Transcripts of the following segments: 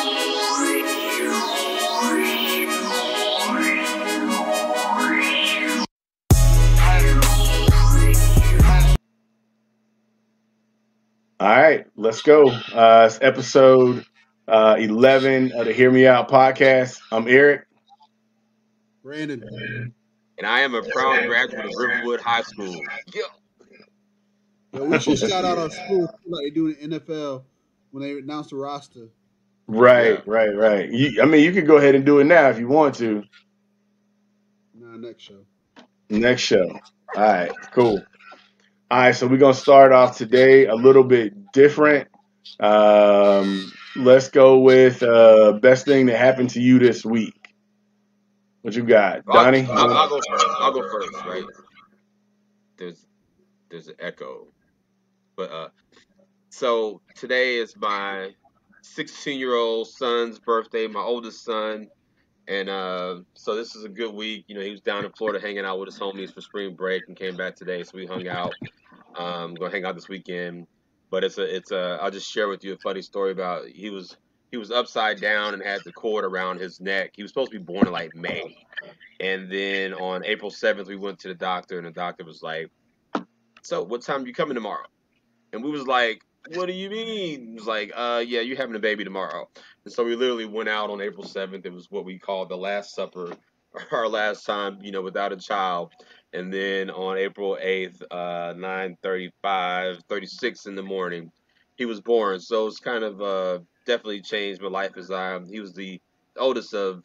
All right, let's go. It's episode 11 of the Hear Me Out podcast. I'm Eric. Brandon. And I am a proud graduate of Riverwood High School. Yo, we should shout out our school like they do in the NFL when they announce the roster. Right. You could go ahead and do it now if you want to. Nah, next show. Next show. All right, cool. All right, so we're going to start off today a little bit different. Let's go with best thing that happened to you this week. What you got, Donnie? I'll go first. I'll go first, right? There's an echo. But so today is my 16-year-old son's birthday, my oldest son. And so this is a good week. You know, he was down in Florida hanging out with his homies for spring break and came back today. So we hung out. Gonna hang out this weekend. But I'll just share with you a funny story about he was upside down and had the cord around his neck. He was supposed to be born in like May. And then on April 7th, we went to the doctor and the doctor was like, so what time are you coming tomorrow? And we was like, what do you mean? He was like, yeah, you're having a baby tomorrow. And so we literally went out on April 7th. It was what we called the Last Supper, our last time, you know, without a child. And then on April 8th, 9:35, 36 in the morning, he was born. So it's kind of definitely changed my life as he was the oldest of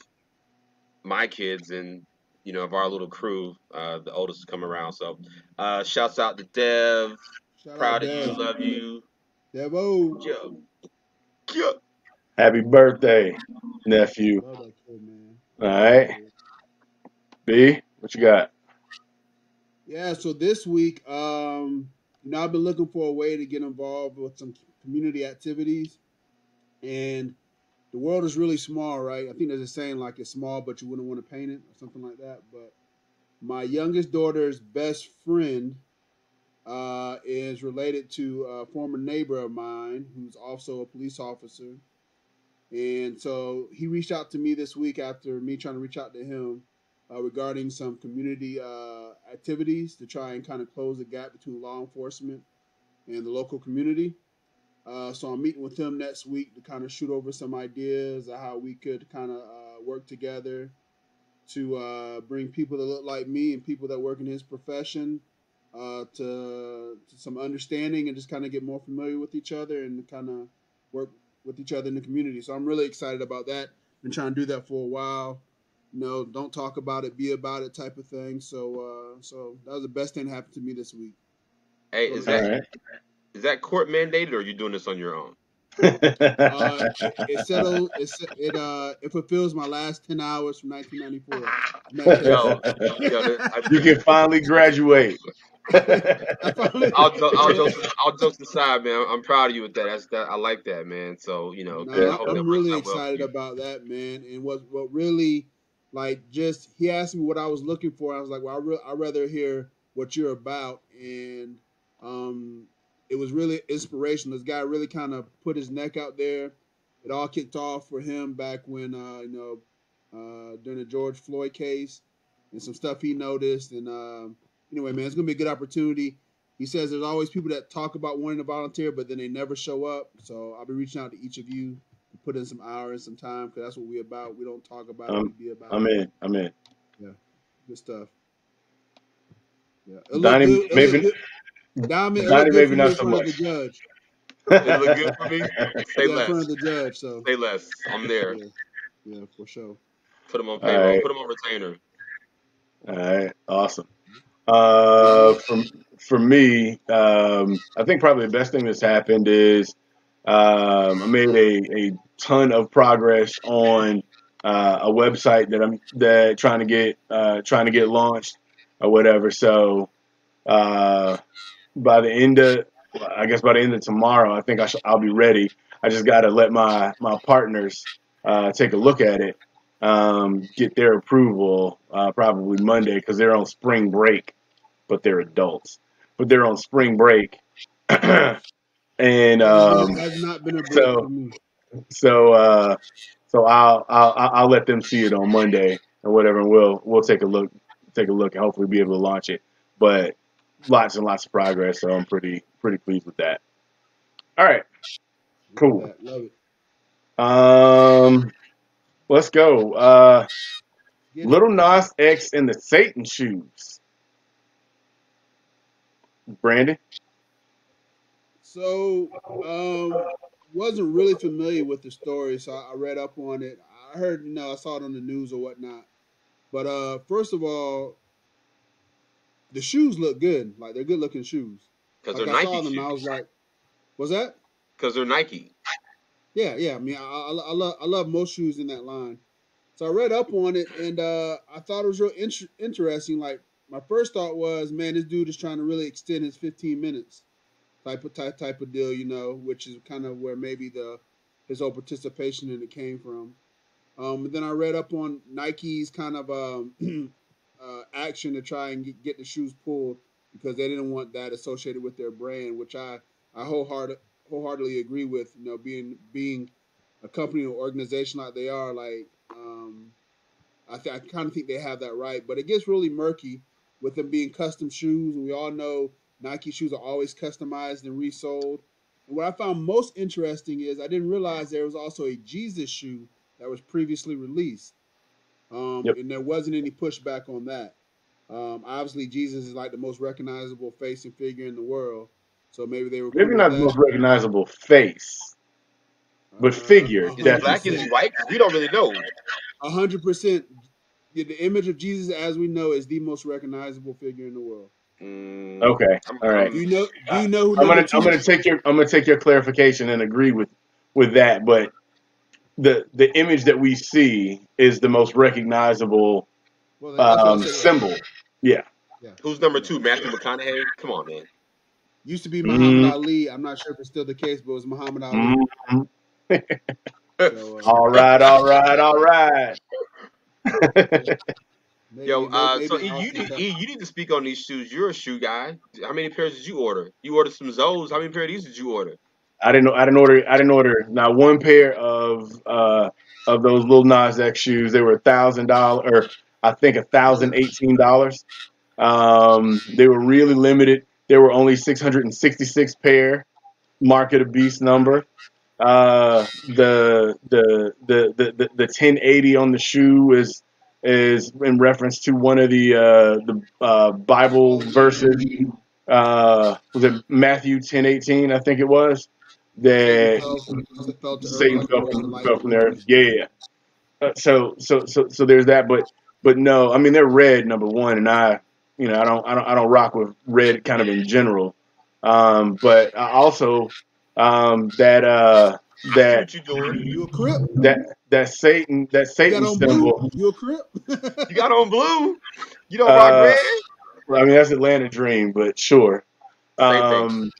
my kids and, you know, of our little crew, the oldest to come around. So shouts out to Dev. Proud of you, love you. Devo. Yeah. Happy birthday, nephew. Love that kid, man. All right. B, what you got? Yeah, so this week, you know, I've been looking for a way to get involved with some community activities. And the world is really small, right? I think there's a saying like it's small, but you wouldn't want to paint it or something like that. But my youngest daughter's best friend is related to a former neighbor of mine who's also a police officer. And so he reached out to me this week after me trying to reach out to him regarding some community activities to try and kind of close the gap between law enforcement and the local community. So I'm meeting with him next week to kind of shoot over some ideas of how we could kind of work together to bring people that look like me and people that work in his profession to some understanding and just kind of get more familiar with each other and kind of work with each other in the community. So I'm really excited about that. Been trying to do that for a while. You know, don't talk about it, be about it type of thing. So that was the best thing that happened to me this week. Hey, is that court mandated or are you doing this on your own? It fulfills my last 10 hours from 1994. You can finally graduate. I'll joke aside, man. I'm proud of you with that. I like that, man. So, you know, I'm really excited about that, man. And what really, like, just he asked me what I was looking for. I was like, well, I'd rather hear what you're about. And it was really inspirational. This guy really kind of put his neck out there. It all kicked off for him back when, during the George Floyd case and some stuff he noticed. And anyway, man, it's going to be a good opportunity. He says there's always people that talk about wanting to volunteer, but then they never show up. So I'll be reaching out to each of you to put in some hours, some time, because that's what we're about. We don't talk about it, we be about it. I'm in. Yeah, good stuff. Yeah, Donnie, maybe not so much. The judge. It look good for me? Say less. In front of the judge, so. Say less. I'm there. Yeah, for sure. Put him on payroll. Right. Put him on retainer. All right, awesome. For me, I think probably the best thing that's happened is I made a ton of progress on a website that trying to get launched or whatever. So by the end of tomorrow, I think I'll be ready. I just got to let my partners take a look at it, get their approval probably Monday because they're on spring break, but they're adults. But they're on spring break, and has not been a break for me. So I'll let them see it on Monday or whatever, and we'll take a look, and hopefully be able to launch it. But lots and lots of progress, so I'm pretty pleased with that. All right, Love cool. that. Love it. Let's go. Get it. Little Nas X and the Satan Shoes. Brandon. So, wasn't really familiar with the story, so I read up on it. I heard, I saw it on the news or whatnot. But first of all, the shoes look good. Like they're good looking shoes. Because Like they're I saw Nike them, and I shoes. was like, "Was that?" Because they're Nike. Yeah, yeah. I mean, I love most shoes in that line. So I read up on it, and I thought it was real interesting. Like my first thought was, man, this dude is trying to really extend his 15 minutes type of deal, which is kind of where maybe his whole participation in it came from. And then I read up on Nike's kind of action to try and get the shoes pulled because they didn't want that associated with their brand, which I wholeheartedly agree with. Being a company or organization like they are, like I kind of think they have that right, but it gets really murky with them being custom shoes. And we all know Nike shoes are always customized and resold. And what I found most interesting is I didn't realize there was also a Jesus shoe that was previously released, Yep. and there wasn't any pushback on that. Obviously, Jesus is like the most recognizable face and figure in the world, so maybe they were Maybe cool with not the that. most recognizable face, but figure, A Is he hundred black? Is definitely. he percent, white? Because we don't really know. 100%. The image of Jesus, as we know, is the most recognizable figure in the world. Okay. I'm, All right. Do I'm, you know? Do Uh, you know who I'm number gonna two? take your clarification and agree with that, but the image that we see is the most recognizable Well, that's what I said. symbol. Yeah. Yeah, who's number yeah. two? Matthew McConaughey? Come on, man. Used to be Muhammad Mm-hmm. Ali. I'm not sure if it's still the case, but it was Muhammad Ali. Mm-hmm. So All right. All right. All right. yeah, Yo, so maybe E, I'll take that. You need to speak on these shoes. You're a shoe guy. How many pairs did you order? You ordered some Zoes. How many pairs of these did you order? I didn't order not one pair of those little Nas X shoes. They were $1,000, or I think $1,018. They were really limited. There were only 666 pair. Market of beast number. The 1080 on the shoe is in reference to one of the Bible Oh yeah, verses. Was it Matthew 10:18? I think it was Satan that fell to earth Satan like a rush of fell lightning. from there. Yeah. So there's that, but no, I mean they're red number one, and I don't rock with red kind of in general. But I also I see that what you're doing. You a crip? that You got Satan on blue? symbol. You a crip? You got on blue. You don't rock Uh, red. I mean that's Atlanta Dream, but sure. Same thing. Um,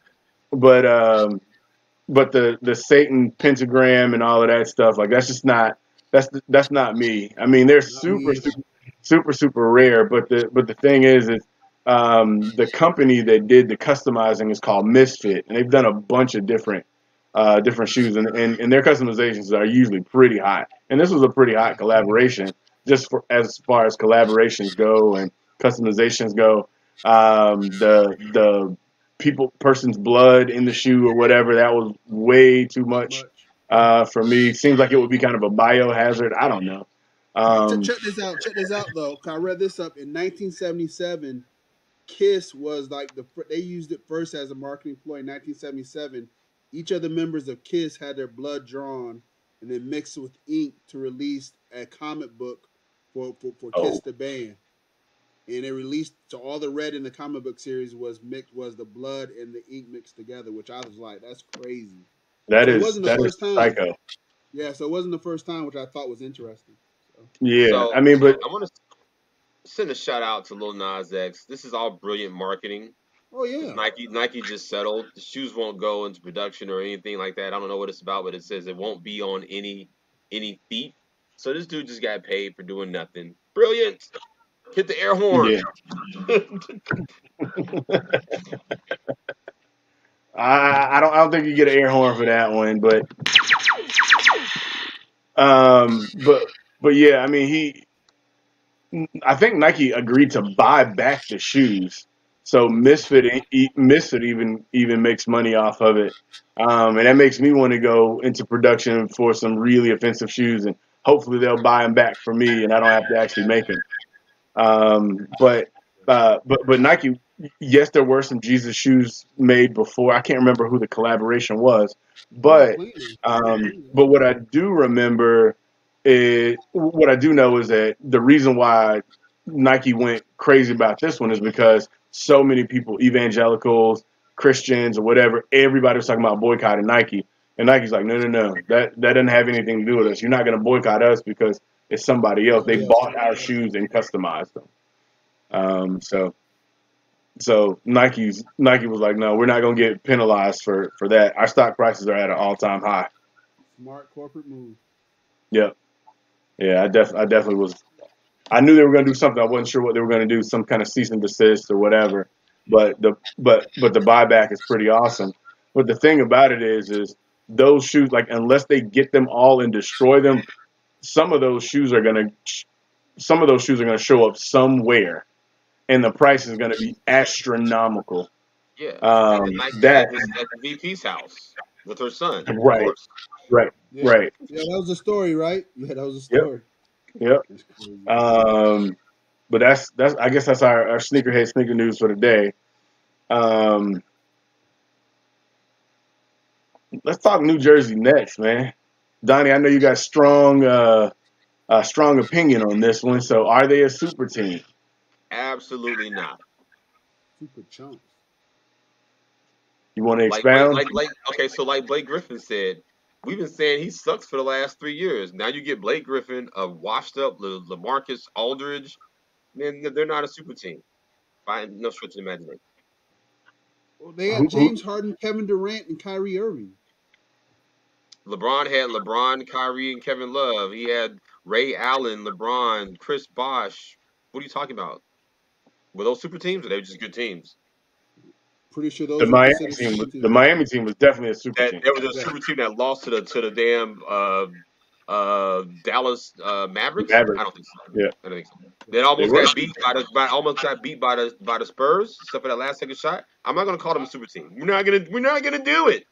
but the Satan pentagram and all of that stuff, like that's just not that's not me. I mean, they're Not me either. super rare, but the thing is the company that did the customizing is called Misfit, and they've done a bunch of different shoes, and their customizations are usually pretty hot. And this was a pretty hot collaboration, just for as far as collaborations go and customizations go. The person's blood in the shoe or whatever, that was way too Too much much. for me. Seems like it would be kind of a biohazard. I don't know. But Um, check this out. Check this out though. 'Cause I read this up in 1977. Kiss was like they used it first as a marketing ploy in 1977. Each of the members of Kiss had their blood drawn and then mixed with ink to release a comic book for Kiss oh, the band. And they released, so all the red in the comic book series was the blood and the ink mixed together, which I was like, that's crazy. So it wasn't the that is first time. psycho. Yeah, so it wasn't the first time, which I thought was interesting. So, Yeah, So I mean, but I want to send a shout out to Lil Nas X. This is all brilliant marketing. oh Because yeah, Nike just settled. The shoes won't go into production or anything like that. I don't know what it's about, but it says it won't be on any feet. So this dude just got paid for doing nothing. Brilliant. Hit the air horn. yeah, I don't think you get an air horn for that one, but But yeah, I mean, I think Nike agreed to buy back the shoes, so Misfit even makes money off of it, and that makes me want to go into production for some really offensive shoes, and hopefully they'll buy them back for me, and I don't have to actually make them. But Nike, yes, there were some Jesus shoes made before. I can't remember who the collaboration was, but what I do remember is what I do know is that the reason why Nike went crazy about this one is because so many people, evangelicals, Christians, or whatever, everybody was talking about boycotting Nike. And Nike's like, no, that doesn't have anything to do with us. You're not going to boycott us because it's somebody else. They bought our shoes and customized them. So Nike was like, no, we're not going to get penalized for that. Our stock prices are at an all-time high. Smart corporate move. Yep. Yeah, I definitely was. I knew they were going to do something. I wasn't sure what they were going to do, some kind of cease and desist or whatever. But the buyback is pretty awesome. But the thing about it is those shoes, like, unless they get them all and destroy them, some of those shoes are going to show up somewhere, and the price is going to be astronomical. Yeah, and Nike at the VP's house with her son. Right, of course. right, yeah. right. Yeah, that was a story, right? Yeah, that was a story. Yep. But that's I guess that's our sneakerhead sneaker news for today. Let's talk New Jersey Nets, man. Donnie, I know you got strong opinion on this one. So, are they a super team? Absolutely not. Super chunks. You want to expound? Okay, so like Blake Griffin said, we've been saying he sucks for the last 3 years. Now you get Blake Griffin, a washed up LaMarcus Aldridge. Man, they're not a super team by no stretch of the imagination. Well, they had James Harden, Kevin Durant, and Kyrie Irving. LeBron had LeBron, Kyrie, and Kevin Love. He had Ray Allen, LeBron, Chris Bosh. What are you talking about? Were those super teams or they were just good teams? Pretty sure those the were Miami team was definitely a super team. There was a super team that lost to the damn Dallas Mavericks. I don't think so. Yeah, I don't think so. Then almost got beat by the Spurs, except for that last second shot. I'm not gonna call them a super team. We're not gonna do it.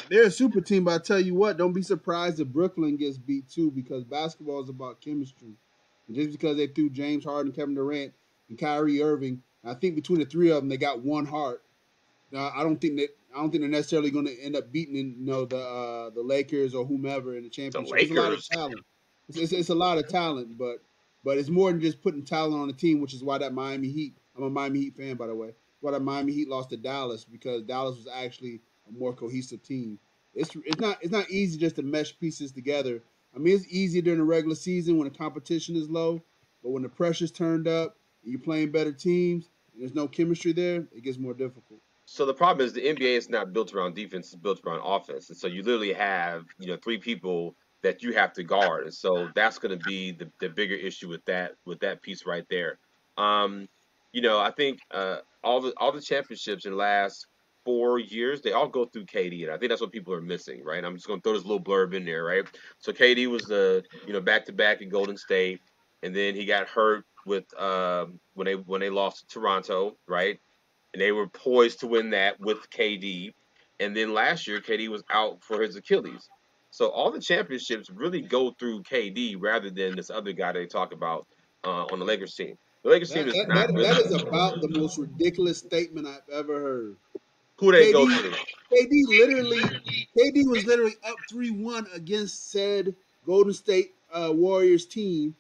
They're a super team, but I tell you what, don't be surprised if Brooklyn gets beat too, because basketball is about chemistry. And just because they threw James Harden, Kevin Durant, and Kyrie Irving, I think between the three of them, they got one heart. I don't think they're necessarily going to end up beating the Lakers or whomever in the championship. It's a lot of talent. It's a lot of talent, but it's more than just putting talent on the team, which is why that Miami Heat. I'm a Miami Heat fan, by the way. Why that Miami Heat lost to Dallas, because Dallas was actually a more cohesive team. It's not easy just to mesh pieces together. I mean, it's easier during the regular season when the competition is low, but when the pressure's turned up and you're playing better teams and there's no chemistry there, it gets more difficult. So the problem is the NBA is not built around defense; it's built around offense. And so you literally have 3 people that you have to guard, and so that's going to be the bigger issue with that piece right there. I think all the championships in the last 4 years, they all go through KD, and I think that's what people are missing, right? I'm just going to throw this little blurb in there, right? So KD was the back-to-back in Golden State, and then he got hurt with when they lost to Toronto, right? And they were poised to win that with KD. And then last year, KD was out for his Achilles. So all the championships really go through KD rather than this other guy they talk about on the Lakers team. The Lakers team is not really. That is about the most ridiculous statement I've ever heard. Who they go through? KD was literally up 3-1 against said Golden State Warriors team,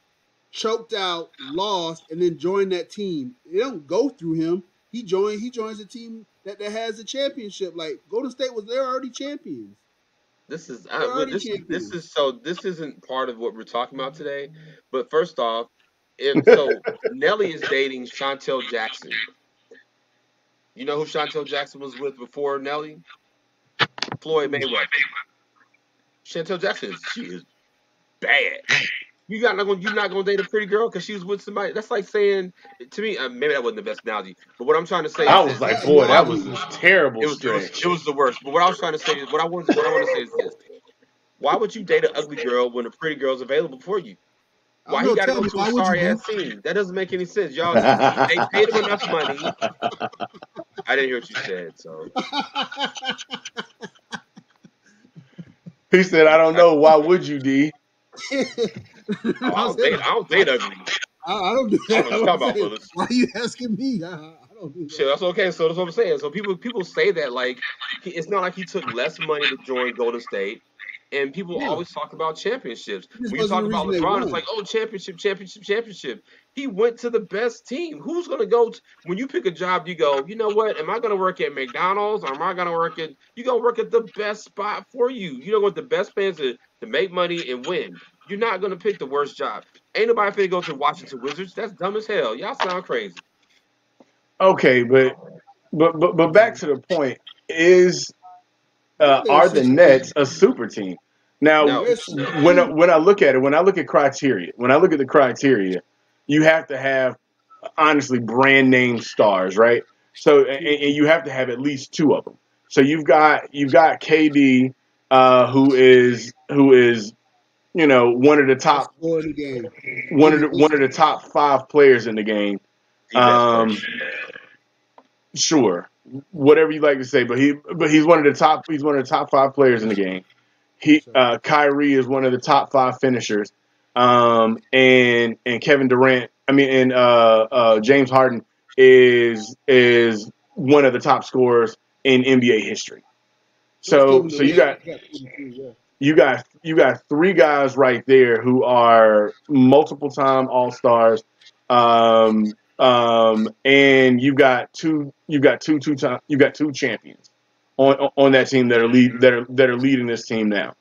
choked out, lost, and then joined that team. They don't go through him. He joins a team that has a championship. Like Golden State they're already champions. This isn't part of what we're talking about today. But first off, Nelly is dating Chantel Jackson. You know who Chantel Jackson was with before Nelly? Floyd Mayweather. Chantel Jackson she is bad. You're not gonna date a pretty girl because she was with somebody. That's like saying to me. Maybe that wasn't the best analogy, but what I'm trying to say I was like, boy, that was a terrible stretch. It was the worst. But what I was trying to say is what I want to say is this: Why would you date an ugly girl when a pretty girl's available for you? I don't Why he know. got to Tell go me, to a why would you, sorry D? ass scene? That doesn't make any sense. Y'all, they paid him enough money. I didn't hear what you said, so He said, "I don't know. Why would you, D?" I said, I don't date ugly. I don't do I don't that. know what I you're was talking about, saying, brothers. why are you asking me? I don't do Shit, that. that's okay. So that's what I'm saying. So people say that like it's not like he took less money to join Golden State, and people No, always talk about championships. this When you wasn't talk the about reason they LeBron, it's won. like oh championship, championship, championship. He went to the best team. Who's gonna go when you pick a job? You go, you know what? Am I gonna work at McDonald's or am I gonna work at? You gonna work at the best spot for you. You don't want the best fans to make money and win. You're not gonna pick the worst job. Ain't nobody finna go to Washington Wizards. That's dumb as hell. Y'all sound crazy. Okay, but back to the point is They're are the essentially Nets a super team? Now, No, they're essentially when I look at it, when I look at criteria, when I look at the criteria, you have to have honestly brand name stars, right? So and you have to have at least two of them. So you've got KD, who is one of the best top scorer in the game. one of the top five players in the game. the best player. Um, sure, whatever you like to say, but he's one of the top five players in the game. So, Kyrie is one of the top five finishers, and Kevin Durant, and James Harden is one of the top scorers in NBA history. so it's So Kevin so you Durant. got You got 22, yeah. you got three guys right there who are multiple time All Stars, and you got two champions on that team that are leading this team now.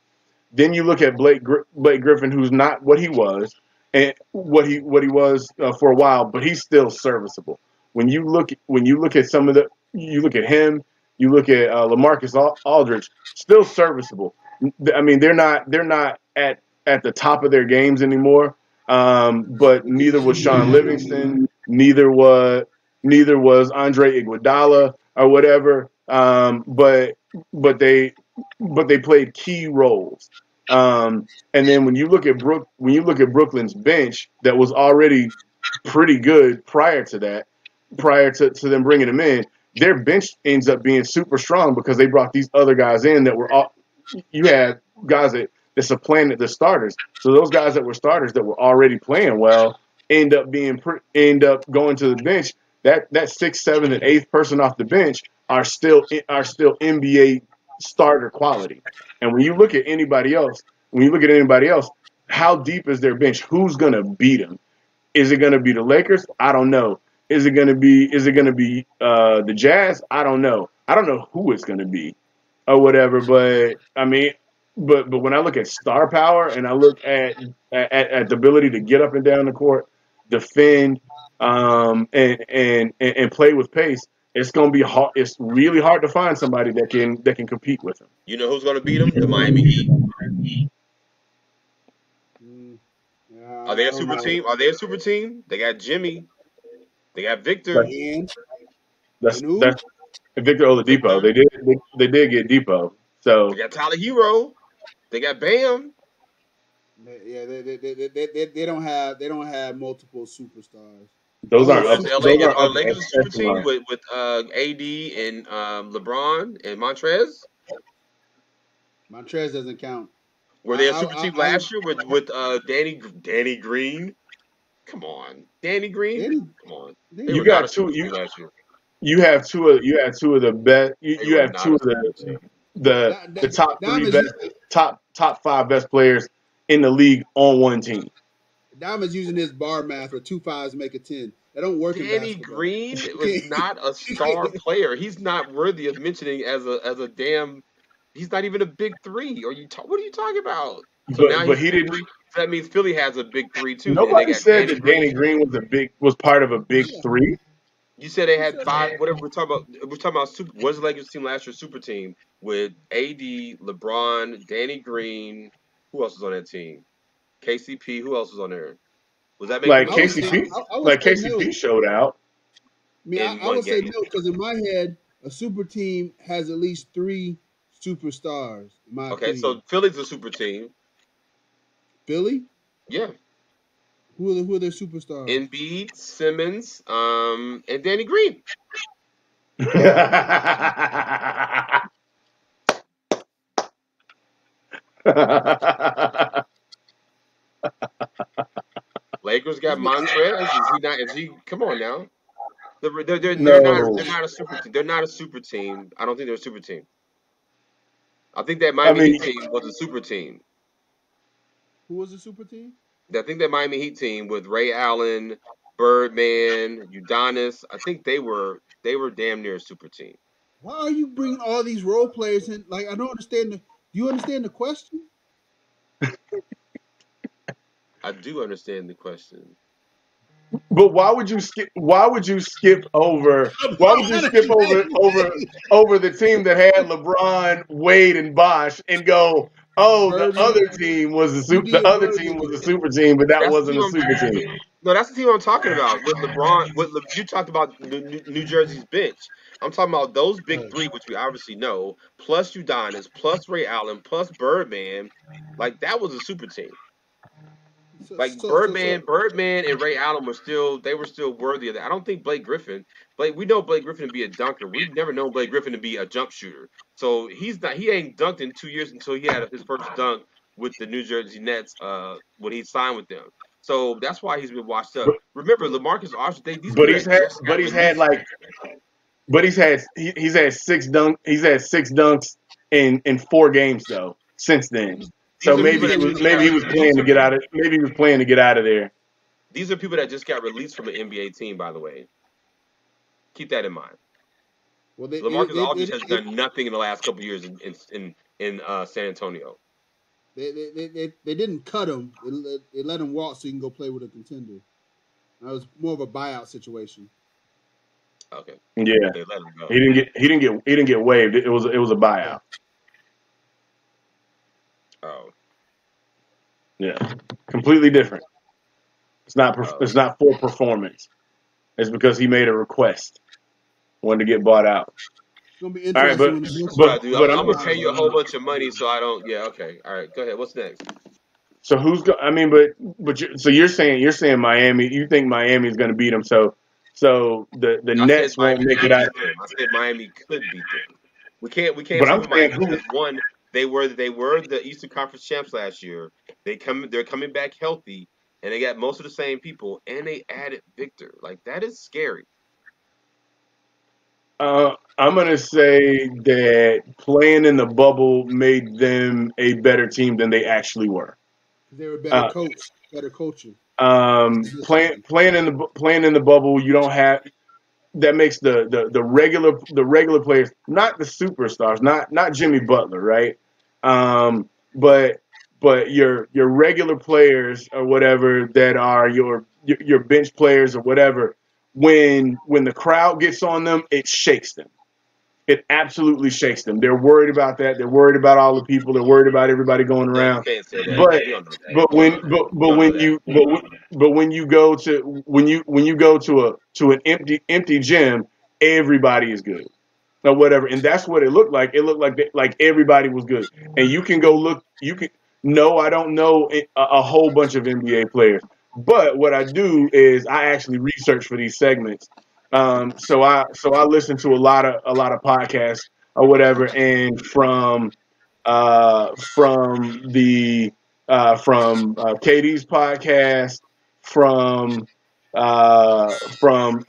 Then you look at Blake Griffin, who's not what he was, and what he was for a while, but he's still serviceable. When you look at you look at him, you look at LaMarcus Aldridge, still serviceable. They're not at the top of their games anymore. But neither was Sean Livingston, neither was Andre Iguodala or whatever. But they played key roles. And then when you look at Brooklyn's bench, that was already pretty good prior to them bringing him in. Their bench ends up being super strong because they brought these other guys in that were all. You had guys that supplanted the starters. So those guys that were starters that were already playing well end up going to the bench. That sixth, seventh, and eighth person off the bench are still NBA starter quality. And when you look at anybody else, how deep is their bench? Who's gonna beat them? Is it gonna be the Lakers? I don't know. Is it gonna be the Jazz? I don't know. I don't know who it's gonna be or whatever. But when I look at star power and I look at the ability to get up and down the court, defend, and play with pace, it's gonna be hard. It's really hard to find somebody that can compete with him. You know who's going to beat them? The Miami Heat. Are they I a don't super know. team? Are they a super team? They got Jimmy. They got Victor. That's And that's and who? that's Victor Oladipo. Victor. They did get Depot. They So got Tyler Hero. They got Bam. Yeah, they don't have multiple superstars. those Oh, aren't Well, up. is super. LA Those aren't are upper Lakers a super team echelon. with AD and LeBron and Montrez? Montrez doesn't count. Were they a super team I would. last year with Danny Green? Come on, Danny Green. Danny, Come on, they Danny, You were not got a two. super team You last year. you have two of the best. You, They you were have not two a of the super team. the Di- the Di- top three Diamonds, best top five best players in the league on one team. Diamonds using his bar math where two fives make a 10. That don't work in Danny basketball. Green You was can't. not a You star can't. player. He's not worthy of mentioning as a damn. He's not even a big three. What are you talking about? So now But he's he a big didn't. three. So that means Philly has a big three too. And they Nobody got said Danny that Danny Green. Green was part of a big Yeah. three. You said they Who had said five. that? Whatever we're talking about. We're talking about super. What's the Lakers team last year? Super team with AD, LeBron, Danny Green. Who else was on that team? KCP. Who else was on there? Was that make them Like a I would super say. team KCP, I would like say no. KCP showed out. I mean, in I one would say game? no because in my head, a super team has at least three superstars, in my Okay, so opinion. Philly's a super team. Philly? Yeah. Who are their superstars? Embiid, Simmons, and Danny Green. Lakers got Montrez. Is he not? Is he? Come on now. Man, They're not a super team. They're not a super team. I don't think they're a super team. I think that I Miami mean, Heat team was a super team. who was the super team? I think that Miami Heat team with Ray Allen, Birdman, Udonis. I think they were damn near a super team. Why are you bringing all these role players in? Like, I don't understand. Do you understand the question? I do understand the question. but why would you skip? Why would you skip over? Why would you skip over the team that had LeBron, Wade, and Bosh, and go? Oh, the Birdman. other team was a You super. The did other team was a Birdman. super team, but that That's the wasn't team a I'm. super team. No, that's the team I'm talking about with LeBron. You talked about New Jersey's bench. I'm talking about those big three, which we obviously know, plus Udonis, plus Ray Allen, plus Birdman. Like that was a super team. So, Like so, so, so, Birdman and Ray Allen were still worthy of that. I don't think Blake Griffin. We know Blake Griffin to be a dunker. We've never known Blake Griffin to be a jump shooter. So he's not. He ain't dunked in 2 years until he had his first dunk with the New Jersey Nets. When he signed with them. So that's why he's been washed up. But Remember, LaMarcus Aldridge. These but people he's that had just but got he's had released. like he's had he's had 6 dunks in 4 games though since then. So These are people that just got. maybe he was These playing to are get out of maybe he was playing to get out of there. these are people that just got released from an NBA team. By the way, keep that in mind. well, LaMarcus Aldridge has done nothing in the last couple of years in San Antonio. they didn't cut him. They let him walk so he can go play with a contender. That was more of a buyout situation. Okay, Yeah, they let him go. he didn't get waived. It was a Yeah. buyout. Oh, Yeah, completely different. oh. It's not for performance. It's because he made a request, wanted to get bought out. It's gonna be All right, interesting when the That's what I Blue do. but I'm I'm gonna pay you a whole Chicago. bunch of money so I don't. Yeah, okay, all right. Go ahead. What's next? so who's go? I mean, so you're saying Miami? You think Miami's going to beat them? So the I said Nets won't Miami make it could out. beat them. I said Miami could beat them. We can't But sleep I'm on saying Miami who? because one, they were the Eastern Conference champs last year. They're coming back healthy, and they got most of the same people, and they added Victor. Like that is scary. I'm going to say that playing in the bubble made them a better team than they actually were. Because they were better Uh, coached, better coaching, better discipline. playing in the bubble, you don't have that makes the regular players, not the superstars, not Jimmy Butler, right? But your regular players or whatever that are your bench players or whatever, when the crowd gets on them, it shakes them. It absolutely shakes them. They're worried about that. They're worried about all the people. They're worried about everybody going No, you around. can't say that. But We don't know that. We don't know that. We don't know that. when you go to when you go to an empty gym, everybody is good or whatever, and that's what it looked like. It looked like everybody was good, and you can go look. You can no, I don't know a whole bunch of NBA players, but what I do is I actually research for these segments. So I listen to a lot of podcasts or whatever, and from the from KD's podcast, from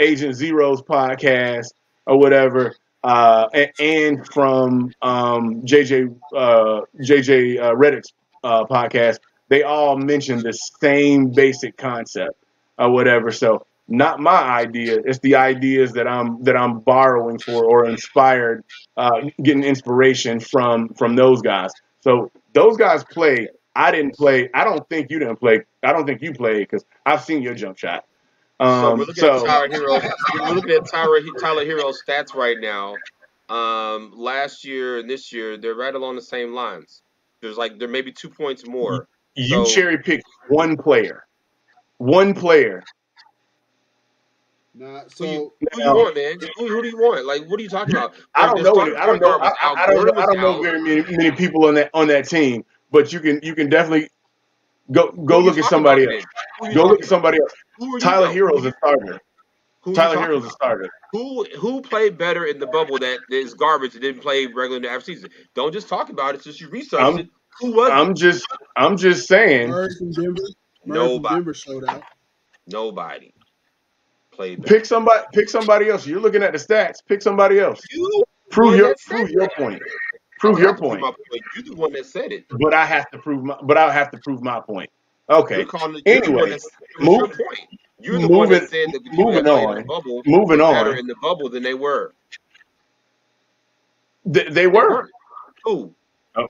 Agent Zero's podcast or whatever, and from JJ Reddick's podcast. They all mention the same basic concept or whatever. So not my idea. It's the ideas that I'm borrowing for or inspired, getting inspiration from those guys. So those guys play. I didn't play. I don't think you didn't play. I don't think you played because I've seen your jump shot. So we're looking at So Tyler Heroes. We're looking at Tyler Hero's stats right now. Last year and this year, they're right along the same lines. There may be 2 points more. you So cherry picked one player Nah, Who you so who you want, man? Who do you want? Like, what are you talking about? I Their don't their know any. starting I don't point know. guard was out. I don't know. Gordon I was don't know out. very many people on that team. But you can definitely Who go are you look at talking about somebody else. then? Who are you Go look talking at about? somebody else. Who are you Tyler though? Hero's a starter. Who are you Tyler talking Hero's a about? starter. Who played better in the bubble that is garbage and didn't play regular in the after season? Don't just talk about it since you researched I'm it. Who was it? I'm just I'm just saying. Murray from Denver. Murray from Nobody. Denver showed out. Nobody played better. Pick somebody else. You're looking at the stats. Pick somebody else. You the one that said Prove your it. point. I Prove don't your have to prove point. my point. You the one that said it. But I have to prove my point. Okay. You're the one Anyway, that said it was your move point. You're the one that moving said that the people moving that played in the on. bubble Moving were better on. in the bubble than they were. They They were. weren't. Who? Oh,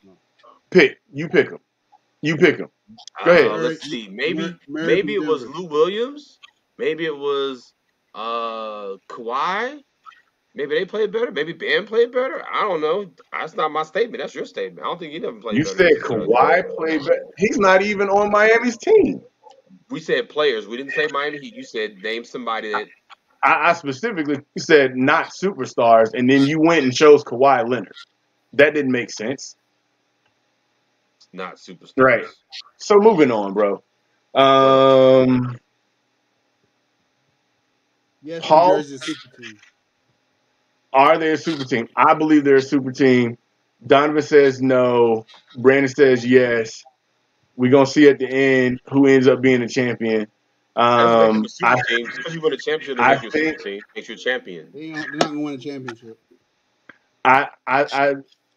you pick them. You pick them. Go ahead. Murray, Let's see. Murray Maybe from it was Denver. Lou Williams. Maybe it was Kawhi. Maybe they played better. Maybe Bam played better. I don't know. That's not my statement. That's your statement. I don't think he never played You better than said them. Kawhi played better. He's not even on Miami's team. We said players. We didn't say Miami Heat. You said name somebody that I specifically said not superstars, and then you went and chose Kawhi Leonard. That didn't make sense. not Right. superstars. So moving on, bro. What else? Yes, New Paul, Jersey super team. are they a super team? I believe they're a super team. Donovan says no. Brandon says yes. We're gonna see at the end who ends up being the champion. That doesn't make them a I super team. Just because you win a championship doesn't I make you a super think team. Makes you a champion. They're not gonna win a championship. I I I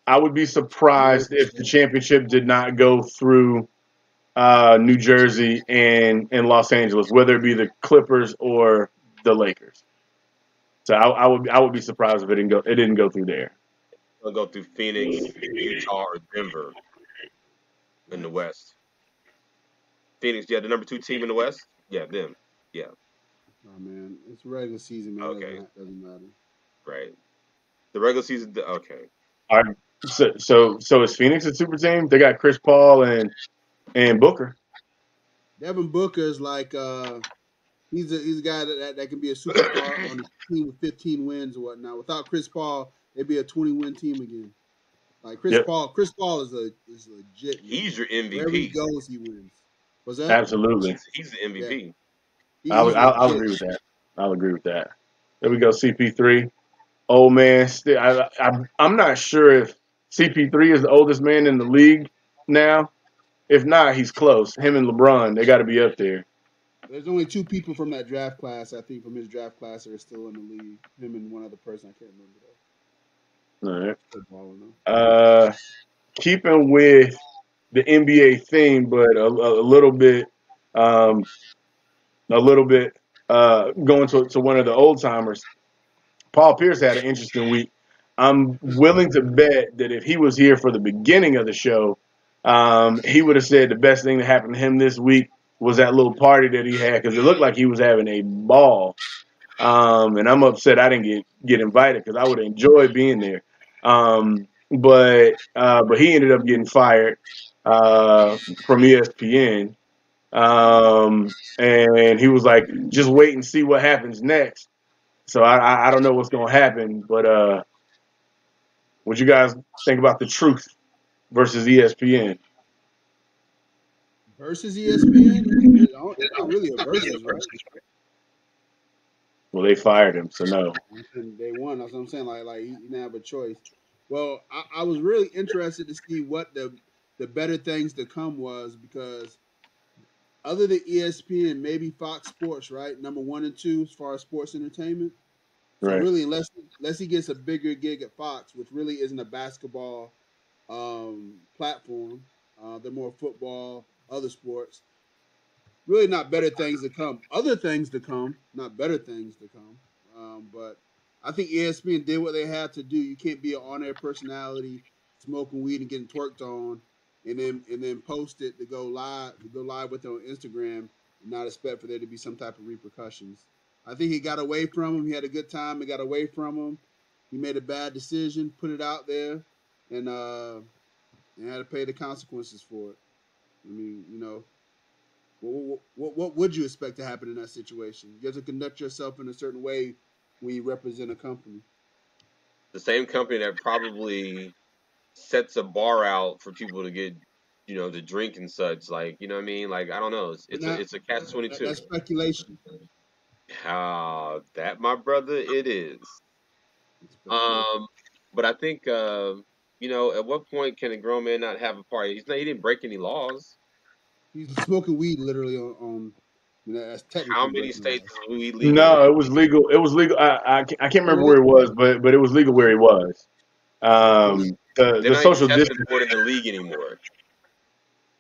I would be No, surprised for if the sure. championship did not go through New Jersey and Los Angeles, whether it be the Clippers or the Lakers. So I would be surprised if it didn't go through there. They'll go through Phoenix, Utah, or Denver in the What? West. Phoenix, yeah, the number 2 team in the West. Yeah, them. Yeah, Oh man, it's regular season, man. okay, Doesn't matter. right. The regular season. Okay, All right, so is Phoenix a super team? They got Chris Paul and Booker. Devin Booker is like he's a guy that can be a superstar on a team with 15 wins or whatnot. Without Chris Paul, they'd be a 20-win team again. Like Yep, Chris Paul is legit, man. he's your Wherever he MVP. goes, he wins. What's that? absolutely. He's the Yeah, MVP. he's I'll legit. agree with that. I'll agree with that. There we go. CP3, old man. I'm not sure if CP3 is the oldest man in the league now. If not, he's close. Him and LeBron, they got to be up there. There's only two people from that draft class, I think, from his draft class that are still in the league. Him and one other person, I can't remember All right. though. Footballing though. Keeping with the NBA theme, but um, a little bit going to one of the old timers. Paul Pierce had an interesting week. I'm willing to bet that if he was here for the beginning of the show, he would have said the best thing that happened to him this week was that little party that he had because it looked like he was having a ball. And I'm upset I didn't get invited because I would have enjoyed being there. But he ended up getting fired from ESPN, and he was like, just wait and see what happens next. So I don't know what's gonna happen, but what you guys think about the truth versus ESPN? Versus ESPN? It's not really a versus, right? Well, they fired him, so no. And they won. That's what I'm saying. Like he didn't have a choice. Well, I was really interested to see what the better things to come was because other than ESPN, maybe Fox Sports, right? Number 1 and 2 as far as sports entertainment. So Right. really, unless he gets a bigger gig at Fox, which really isn't a basketball platform, they're more football, other sports. Really, not better things to come. Other things to come, not better things to come. But I think ESPN did what they had to do. You can't be an on-air personality smoking weed and getting twerked on, and then post it to go live with it on Instagram, and not expect for there to be some type of repercussions. I think he got away from him. He had a good time. He got away from him. He made a bad decision, put it out there, and had to pay the consequences for it. I mean, What would you expect to happen in that situation? You have to conduct yourself in a certain way when you represent a company. The same company that probably sets a bar out for people to get, to drink and such. Like, you know what I mean? Like, I don't know. It's But it's a now it's a catch 22. that's speculation. That, my brother, it is. It's speculation. Um, but I think, at what point can a grown man not have a party? He didn't break any laws. He's smoking weed literally on that's How technically many breaking states laws. is weed legal in? No, it was legal. It was legal. I can't remember Well, where he was, but it was legal where he was. well, They're The not even social testing distance, for it in the league anymore.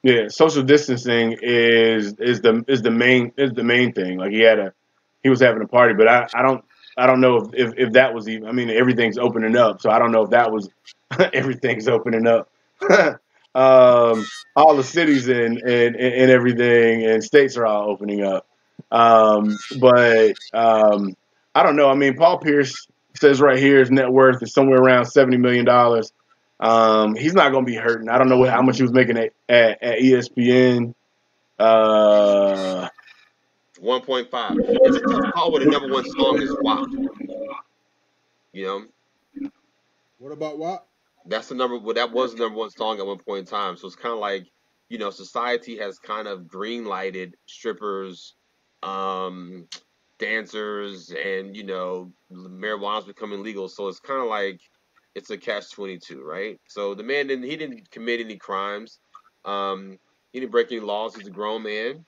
yeah, social distancing is the main thing. Like he was having a party, but I don't know if that was even. I mean, everything's opening up, so I don't know if that was everything's opening up. All the cities and everything and states are all opening up. But I don't know. I mean, Paul Pierce says right here his net worth is somewhere around $70 million. He's not going to be hurting. I don't know how much he was making at ESPN. Uh, 1.5. It's a tough call when the number one song is WAP. You know, what about what? that's the number. Well, that was the number one song at one point in time. So it's kind of like, society has kind of green lighted strippers, um, dancers, and marijuana's becoming legal. So it's kind of like it's a catch 22, right? So the man he didn't commit any crimes. Um, he didn't break any laws. He's a grown man.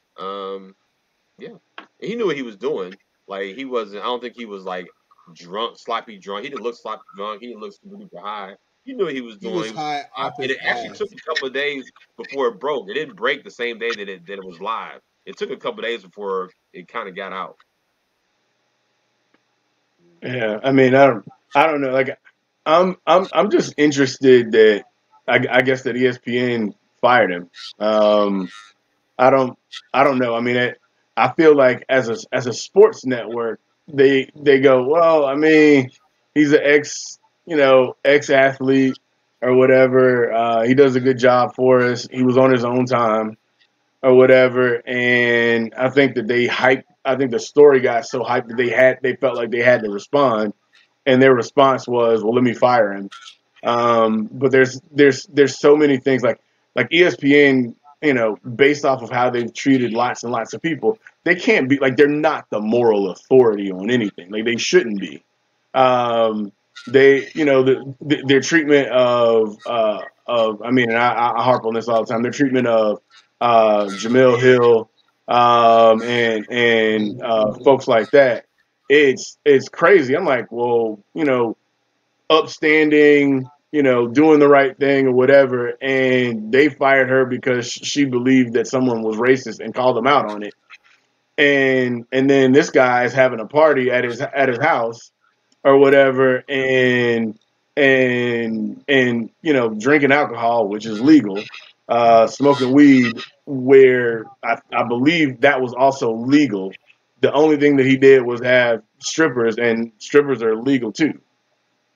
Yeah, and he knew what he was doing. Like he wasn't. I don't think he was like drunk, sloppy drunk. He didn't look sloppy drunk. He didn't look super duper high. He knew what he was He doing. was He was high high. off And his it actually took ass. a couple of days before it broke. It didn't break the same day that it was live. It took a couple of days before it kind of got out. yeah, I mean, I don't know. Like, I'm just interested that I guess that ESPN fired him. I don't I don't know. I mean, I feel like as a sports network, they go, well, I mean, he's an ex athlete or whatever. He does a good job for us. He was on his own time or whatever, and I think that they hyped. I think the story got so hyped that they felt like they had to respond, and their response was, well, let me fire him. But there's so many things like ESPN, based off of how they've treated lots and lots of people, they can't be like they're not the moral authority on anything. Like they shouldn't be. Their treatment of I mean, and I harp on this all the time. Their treatment of Jamil Hill and folks like that, it's crazy. I'm like, well, upstanding, doing the right thing or whatever, and they fired her because she believed that someone was racist and called them out on it. And then this guy is having a party at his house or whatever, and drinking alcohol, which is legal, smoking weed, where I believe that was also legal. The only thing that he did was have strippers, and strippers are legal too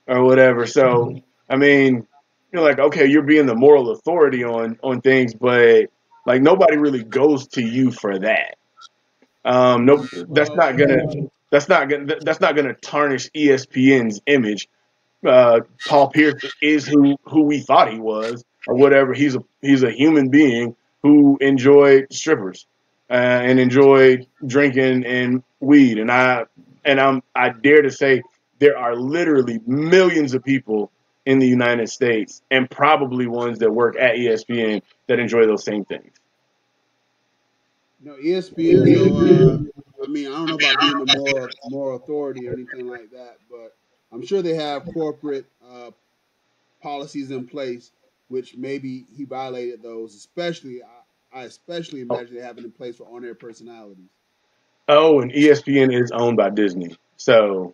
or whatever. So I mean, you're like, okay, you're being the moral authority on things, but like nobody really goes to you for that. No, Well, that's not gonna tarnish ESPN's image. Paul Pierce is who we thought he was, or whatever. He's a human being who enjoyed strippers and enjoyed drinking and weed. I dare to say there are literally millions of people in the United States, and probably ones that work at ESPN that enjoy those same things. no, ESPN though. I mean, I don't know about being the moral authority or anything like that, but I'm sure they have corporate policies in place, which maybe he violated those. Especially, I especially imagine they have it in place for on-air personalities. Oh, and ESPN is owned by Disney, so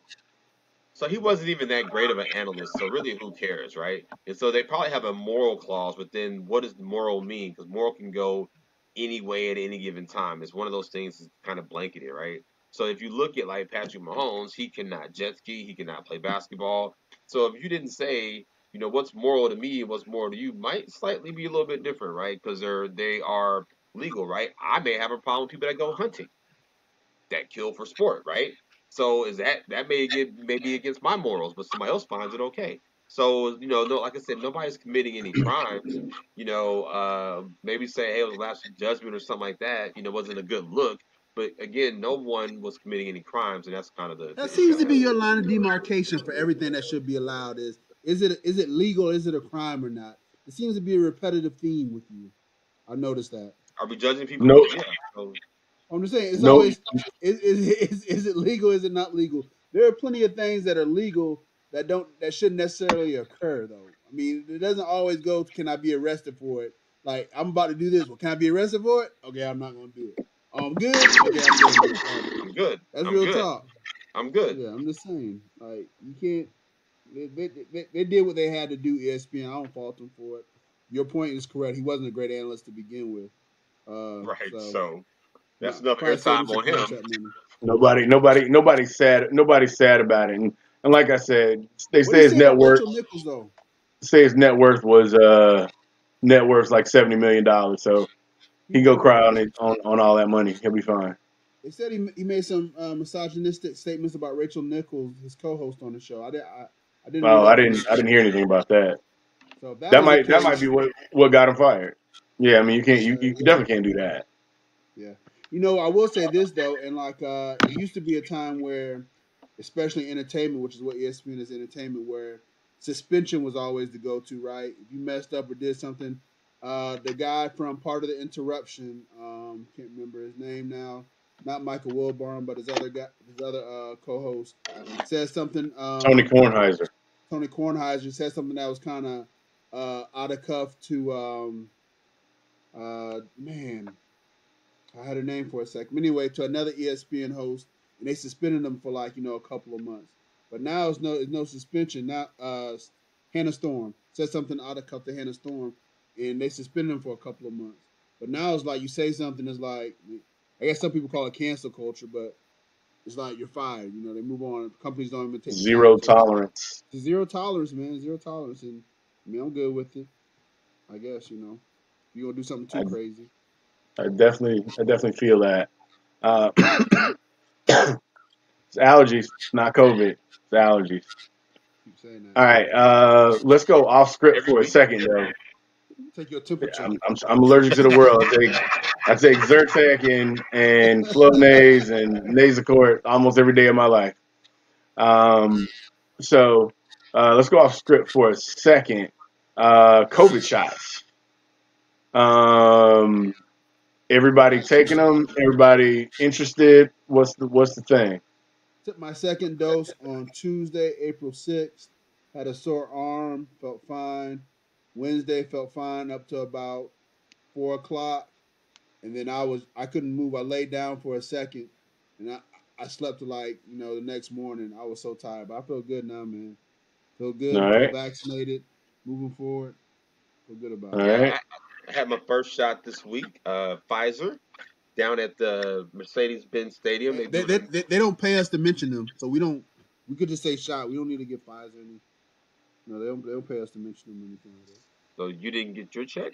So he wasn't even that great of an analyst. So really, who cares, right? And so they probably have a moral clause, but then what does moral mean? Because moral can go any way at any given time. It's one of those things that's kind of blanketed, right? So if you look at like Patrick Mahomes, he cannot jet ski, he cannot play basketball. So if you didn't say, what's moral to me and what's moral to you, might slightly be a little bit different, right? Because they are legal, right? I may have a problem with people that go hunting, that kill for sport, right? So is that may be against my morals, but somebody else finds it okay. So no, like I said, nobody's committing any crimes. Maybe say, hey, it was a lapse of judgment or something like that. Wasn't a good look. But again, no one was committing any crimes, and that's kind of the That issue seems I to be have. your line of demarcation for everything that should be allowed. Is it legal? Is it a crime or not? It seems to be a repetitive theme with you. I noticed that. Are we judging people? Nope. Yeah. So, I'm just saying, it's Nope. always is it legal? Is it not legal? There are plenty of things that are legal that shouldn't necessarily occur, though. I mean, it doesn't always go. Can I be arrested for it? Like I'm about to do this. Well, can I be arrested for it? Okay, I'm not going to do it. I'm good. Okay, I'm good. Like, I'm good. that's I'm real good. talk. I'm good. Yeah, I'm just saying. Like you can't. They did what they had to do. ESPN. I don't fault them for it. Your point is correct. He wasn't a great analyst to begin with. Right. So So that's not enough probably saved him airtime some on him. contract money. Nobody's sad about it. And like I said, they What do say you his say about net worth Rachel Nichols though? was net worth like $70 million. So he can go People cry on all that money. He'll be fine. they said he made some misogynistic statements about Rachel Nichols, his co-host on the show. I didn't read Oh, up I on didn't that. hear anything about that. So if that That was the might case, be what got him fired. Yeah, I mean you definitely can't do that. yeah. I will say this though, and like it used to be a time where, especially entertainment, which is what ESPN is entertainment, where suspension was always the go-to, right? If you messed up or did something, the guy from Part of the Interruption, can't remember his name now, not Michael Wilburn, but his other co-host, said something. Tony Kornheiser. Tony Kornheiser said something that was kind of out of cuff to man. I had a name for a second. Anyway, to another ESPN host, and they suspended him for like a couple of months. But now it's no suspension. Now Hannah Storm said something out of cuff to Hannah Storm, and they suspended him for a couple of months. But now it's like you say something, it's like I guess some people call it cancel culture, but it's like you're fired. They move on. Companies don't even take the time Zero to. tolerance. It's zero tolerance, man. Zero tolerance, and I mean I'm good with it. I guess you're gonna do something too I, crazy. I definitely feel that. Uh, it's allergies, not COVID. It's allergies. Keep saying that. All right, let's go off script Every for a week. second though. Take your temperature. I'm allergic to the world. I take Zyrtec and Flonase and Nasacort almost every day of my life. So let's go off script for a second. COVID shots. Um, everybody taking them. Everybody interested. What's the thing? Took my second dose on Tuesday, April 6th. Had a sore arm, felt fine. Wednesday felt fine up to about 4 o'clock. And then I couldn't move. I laid down for a second and I slept to the next morning. I was so tired. But I feel good now, man. Feel All good, feel right, vaccinated, moving forward. Feel good about all it. Yeah, right. I had my first shot this week. Pfizer down at the Mercedes-Benz Stadium. They They, doing they, a they, they don't pay us to mention them, so we could just say shot. We don't need to get Pfizer any. No, they don't pay us to mention them or anything like that. So you didn't get your check?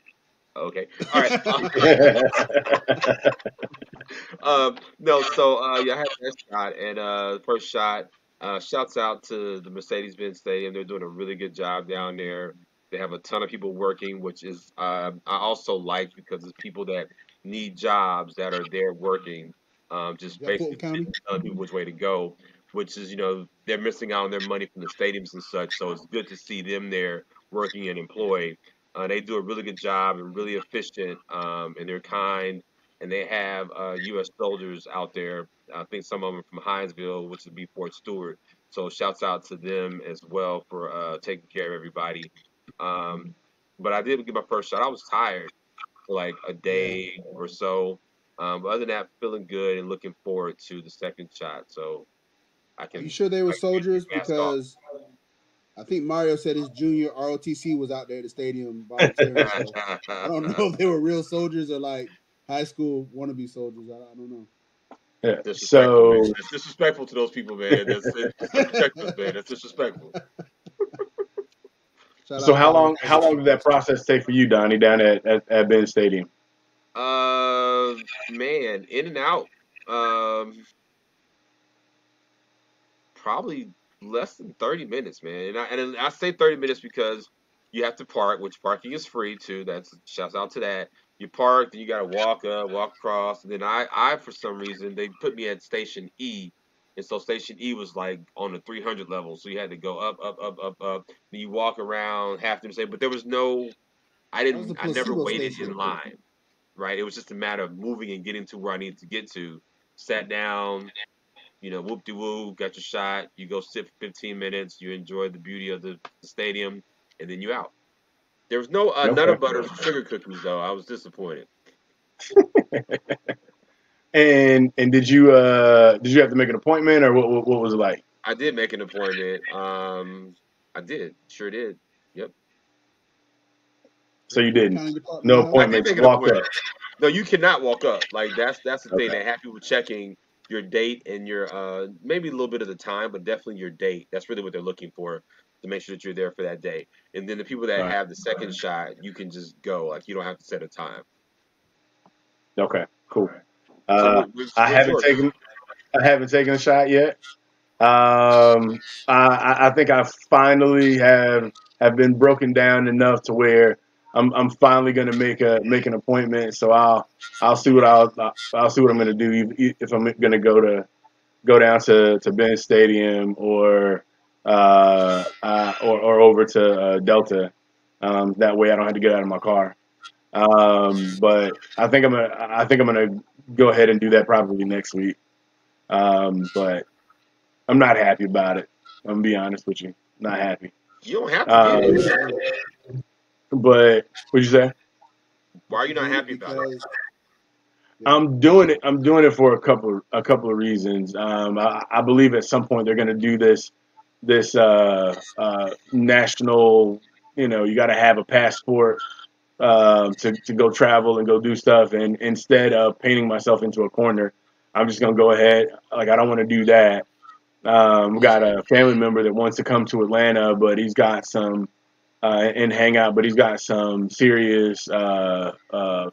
Okay. All right. No, so yeah, I had that shot, and first shot. Shouts out to the Mercedes-Benz Stadium. They're doing a really good job down there. They have a ton of people working, which is I also like because it's people that need jobs that are there working. Just Is that basically Fulton County? telling people which way to go, which is they're missing out on their money from the stadiums and such. So it's good to see them there working and employed. They do a really good job and really efficient, and they're kind and they have U.S. soldiers out there. I think some of them are from Hinesville, which would be Fort Stewart. So shouts out to them as well for taking care of everybody. Um, but I did get my first shot. I was tired for like a Yeah. day or so. But other than that, feeling good and looking forward to the second shot. So Are you sure they were I can soldiers? mask off. Because I think Mario said his junior ROTC was out there at the stadium volunteering. So I don't know if they were real soldiers or like high school wannabe soldiers. I don't know. Yeah. Disrespectful, man. So That's disrespectful to those people, man. That's it's subjective, man. That's disrespectful. Shout out how to all the long soldiers. did that process take for you, Donnie, down at Ben Stadium? Man, in and out. Um, Probably less than 30 minutes, man. And I say 30 minutes because you have to park, which parking is free too. That's shouts out to that. You park, then you got to walk up, walk across, and then I for some reason they put me at station E, and so station E was like on the 300 level, so you had to go up, up, up, up, up. Then you walk around, half them say, but there was no, That was the I never placebo waited station. in line, right? It was just a matter of moving and getting to where I needed to get to. Sat down, whoop de woo, got your shot. You go sit for 15 minutes. You enjoy the beauty of the stadium, and then you out. There was no Nutter Okay. Butters or sugar cookies though. I was disappointed. And did you have to make an appointment or what was it like? I did make an appointment. I did, sure did. Yep, So you What didn't. kind of department No of health? I did appointment, make just an walked appointment. up. No, you cannot walk up. Like that's the thing. Okay. They have people checking your date and your maybe a little bit of the time, but definitely your date. That's really what they're looking for to make sure that you're there for that day. And then the people that Right. have the second shot, you can just go. Like you don't have to set a time. Okay. Cool. So Uh, I where's haven't yours? taken I haven't taken a shot yet. I think I finally have been broken down enough to where I'm finally gonna make an appointment. So I'll see what I'll see what I'm gonna do if I'm gonna go down to Ben's Stadium or over to Delta. That way I don't have to get out of my car. But I think I'm gonna go ahead and do that probably next week. But I'm not happy about it. I'm gonna be honest with you. Not happy. You don't have to get Why it. Um, you say it? but what'd you say? Why are You you not doing it happy about it? because yeah. I'm doing it for a couple of reasons. I believe at some point they're gonna do this national. You got to have a passport to go travel and go do stuff. And instead of painting myself into a corner, I'm just gonna go ahead. Like I don't want to do that. We got a family member that wants to come to Atlanta, but he's got some and hang out, but he's got some serious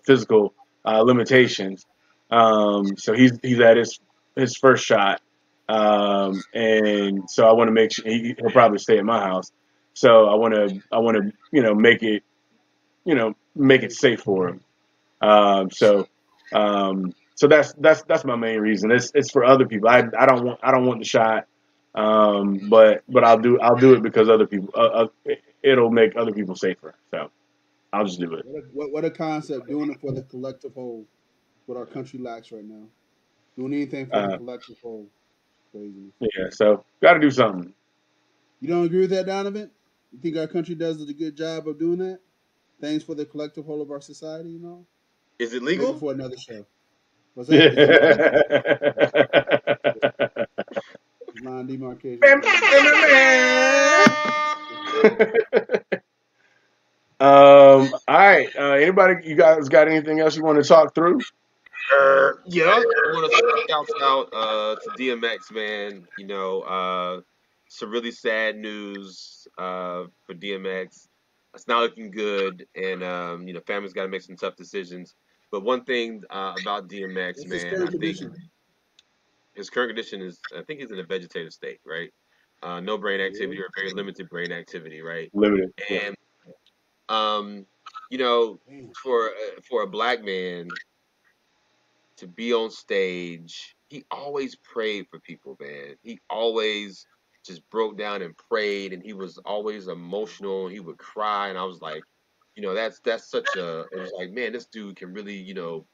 physical limitations. So he's at his first shot, and so I want to make sure he'll probably stay at my house. So I want to make it safe for him. So that's my main reason. It's for other people. I don't want the shot. But I'll do it because other people it'll make other people safer. So I'll just do it. What a concept, doing it for the collective whole. What our country lacks right now. Doing anything for the Uh, collective whole. Craziness. yeah. So got to do something. You don't agree with that, Donovan? You think our country does a good job of doing that? Things for the collective whole of our society, Is it Maybe legal? for another show. What's that? Is it legal? Yeah. Line demarcation. All right. Anybody? You guys got anything else you want to talk through? Yeah, I want to shout out to DMX, man. Some really sad news for DMX. It's not looking good, and family's got to make some tough decisions. But one thing about DMX, What's his man, current I think condition? his current condition is, I think he's in a vegetative state, right? No brain Yeah. activity or very limited brain activity, right? Limited. Yeah. And um, you know, Damn. for a black man to be on stage. He always prayed for people, man. He always just broke down and prayed, and he was always emotional. He would cry, and I was like, that's such a. It was like, man, this dude can really,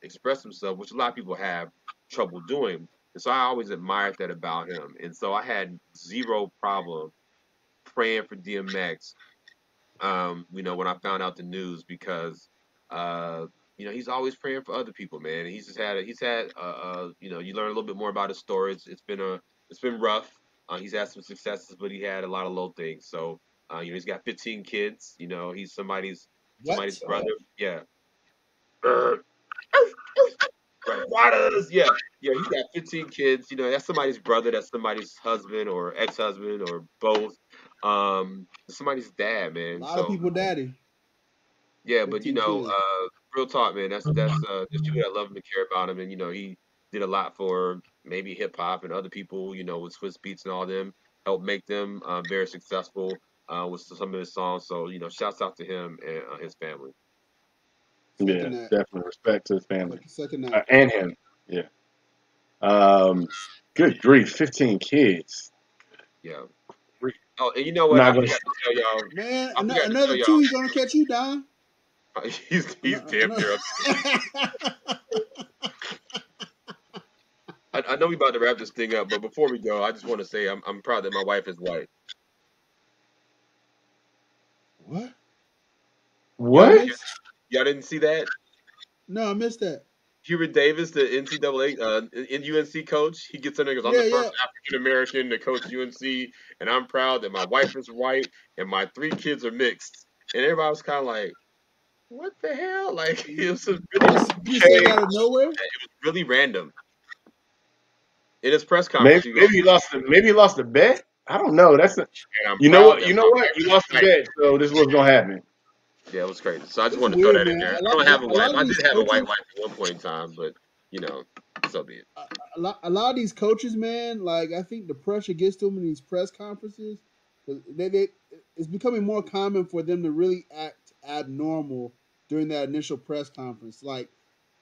express himself, which a lot of people have trouble doing. And so I always admired that about him. And so I had zero problem praying for DMX, when I found out the news because uh, he's always praying for other people, man. And he's had you learn a little bit more about his story. It's been rough. He's had some successes, but he had a lot of low things. So he's got 15 kids. He's somebody's What? brother. Yeah. Right. Waters. Yeah. Yeah, he's got 15 kids. That's somebody's brother, that's somebody's husband or ex-husband or both. Somebody's dad, A man. lot of So people daddy. yeah, but 15 kids. Real talk, man. There's people that love him and care about him, and he did a lot for maybe hip hop and other people, with Swiss Beats and all them, helped make them very successful with some of his songs. So shouts out to him and his family. Yeah, Second that. definitely respect to his family Second that. and him. Yeah. Good grief, 15 kids. Yeah. Oh, and you know I'm what? not I gonna. forgot to tell y'all. Man, I forgot to another tell two, y'all. he's gonna catch you down. He's damn near up. I know we about to wrap this thing up, but before we go, I just want to say I'm proud that my wife is white. What? What? Y'all didn't see that? No, I missed that. Hubert Davis, the NCAA UNC coach, he gets in there and goes, "I'm the first African American to coach UNC, and I'm proud that my wife is white and my 3 kids are mixed." And everybody was kind of like, "What the hell?" Like it was You say that out of nowhere? It was really random. In his press Maybe conference, he goes, maybe he lost the bet. I don't know. That's a, "And I'm you know proud what? that You know my what? wife You is lost the white." bet, so this is what's gonna happen. Yeah, it was crazy. So I just It's wanted to throw weird, that in man. there. A I don't have a lot wife. of I these did have a white coaches, wife at one point in time, but so be it. a lot of these coaches, man. Like I think the pressure gets to them in these press conferences. It's becoming more common for them to really act abnormal during that initial press conference. Like,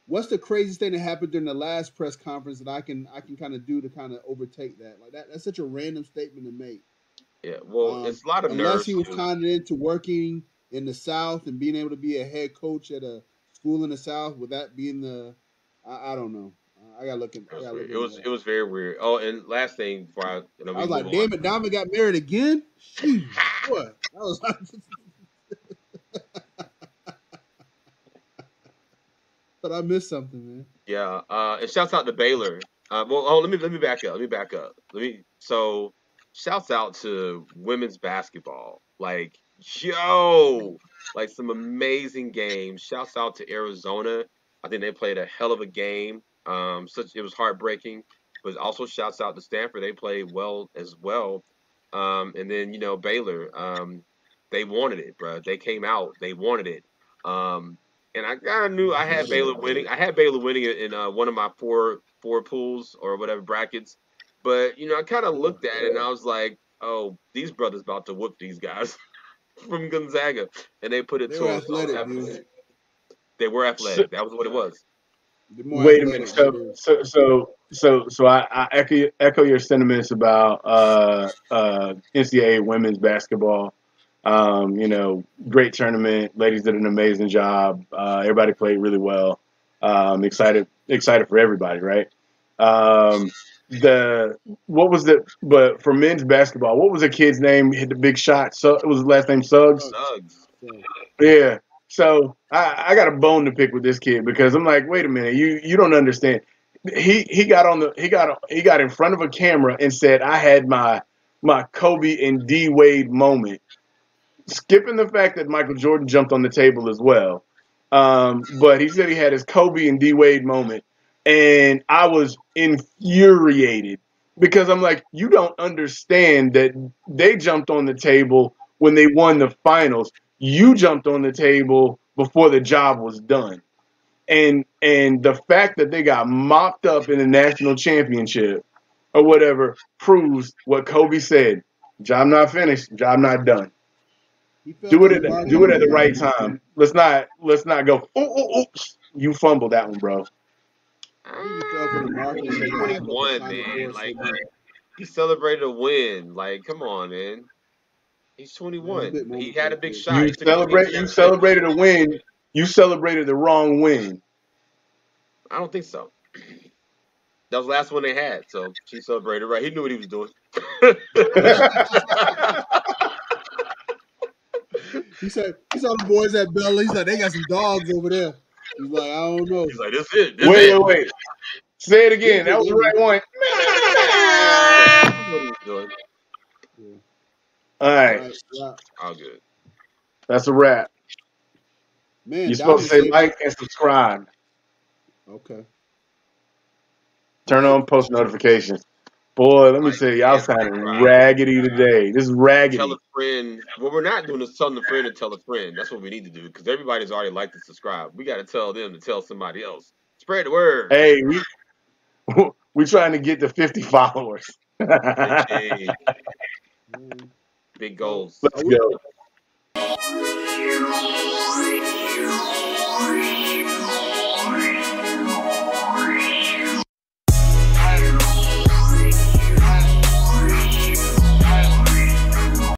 what's the craziest thing that happened during the last press conference that I can kind of do to kind of overtake that? Like that's such a random statement to make. Yeah, well, it's a lot of Unless nerves he was too. kind of into working in the South and being able to be a head coach at a school in the South, with that being I don't know. I gotta look It was weird. into that. It was very weird. Oh, and last thing before I we was move like, on. damn it, Diamond got married again. Shoot, what? I was like, but I missed something, man. Yeah, and shouts out to Baylor. Let me back up. Let me back up. So shouts out to women's basketball. Like, yo, like some amazing games. Shouts out to Arizona. I think they played a hell of a game. It was heartbreaking, but also shouts out to Stanford. They played well as well. And then Baylor. They wanted it, bro. They came out. They wanted it. And I kind of knew I had Baylor winning. I had Baylor winning it in one of my four pools or whatever brackets. But I kind of looked at it and I was like, "Oh, these brothers about to whoop these guys from Gonzaga," and they put it They to were them. athletic, dude. They were athletic. That was what it was. They're more Wait a minute. athletic. So I echo your sentiments about NCAA women's basketball. Great tournament. Ladies did an amazing job. Everybody played really well. Excited for everybody, right? Um, the what was the but for men's basketball, what was the kid's name? Hit the big shot. So it was his last name Suggs. Suggs. Yeah. So I got a bone to pick with this kid because I'm like, wait a minute, you don't understand. He got in front of a camera and said I had my Kobe and D Wade moment, skipping the fact that Michael Jordan jumped on the table as well. But he said he had his Kobe and D Wade moment, and I was infuriated because I'm like, you don't understand that they jumped on the table when they won the finals. You jumped on the table before the job was done. And the fact that they got mopped up in the national championship or whatever proves what Kobe said. Job not finished, job not done. He fell Do for it the at do it marketing, at the man. right time. Let's not go. Oops, you fumbled that one, bro. I think he fell for the marketing. He's They're gonna hype up the 21, Final man. Four so Like much. he celebrated a win. Like, come on, man. He's Yeah, it's a 21. big He moment for had the a big kid. shot. He took his team to You that chip. celebrated a win. You celebrated the wrong win. I don't think so. That was the last one they had, so she celebrated right. He knew what he was doing. He saw the boys at Bell. He's like, they got some dogs over there. He's like, I don't know. He's like, "This is it. This Wait, is it." wait, wait. Say it He again. took That was the over. right one. Yeah, he knew what he was doing. Yeah. All All right, right. Yeah. All good. that's a wrap. Man, You're supposed Diamond to say saved. like and subscribe. Okay. Turn on post notifications. Boy, let me tell you, y'all and sounding subscribe. raggedy today. This is Tell raggedy. a friend. What we're not doing is telling a friend to tell a friend. That's what we need to do because everybody's already liked and subscribed. We got to tell them to tell somebody else. Spread the word. Hey, we trying to get to 50 followers. Hey, big So goals. Let's go.